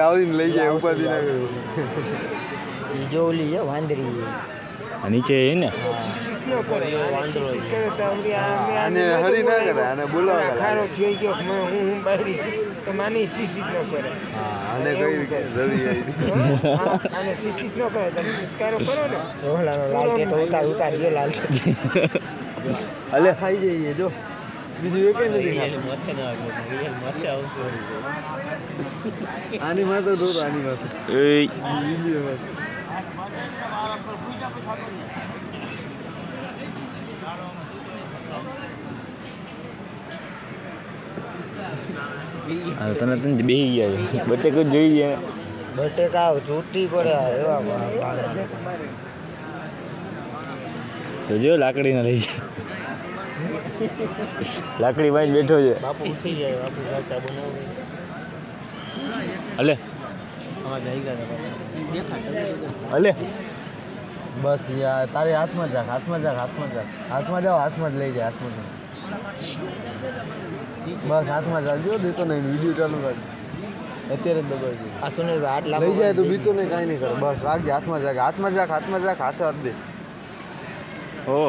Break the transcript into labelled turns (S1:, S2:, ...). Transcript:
S1: આવીને લઈ જાય ઉપાધિ ના કર્યું
S2: એ જો ઓલી છે વાંદરી
S3: નીચે હે ને
S1: આને હરી ના કરે આને બોલાવા
S2: ખારો થઈ ગયો હું બાયડી છું તો માની શીશી જ ન કરે
S1: હા આને કઈ રવિ
S2: અને શીશી જ ન કરે તમે સંસ્કારો કરો ને ઓલાનો લાલ ટેટો ઉતાર ગયો લાલ
S1: અલે ખાઈ જઈએ જો બીજું એ કઈ નથી ખાતું આની માથે દોરો આની માથે
S3: તને તને બેસી ગયા બટેકો જોઈ ગયા
S2: બટેકા ચૂંટી પડે એવા
S3: તો જો લાકડી ના લઈ જાય લાકડી બાઈ બેઠો છે
S2: બાપુ ઉઠી જાય બાપુ ચા બનાવે
S3: અલે અલે
S1: બસ યાર તારે હાથમાં જાક હાથમાં જાક હાથમાં જાક હાથમાં જાઓ હાથમાં જ લઈ જાય હાથમાં જાઓ બસ હાથમાં જાજો દેતો નહીં વિડીયો ચાલુ રાખ અત્યારે જ દબાવી
S2: આ સુને આટલા
S1: લઈ જાય તો બીતો નહીં કાંઈ નહીં કરે બસ રાખજે હાથમાં જાક હાથમાં જાક હાથમાં જાક હાથે હાથ દે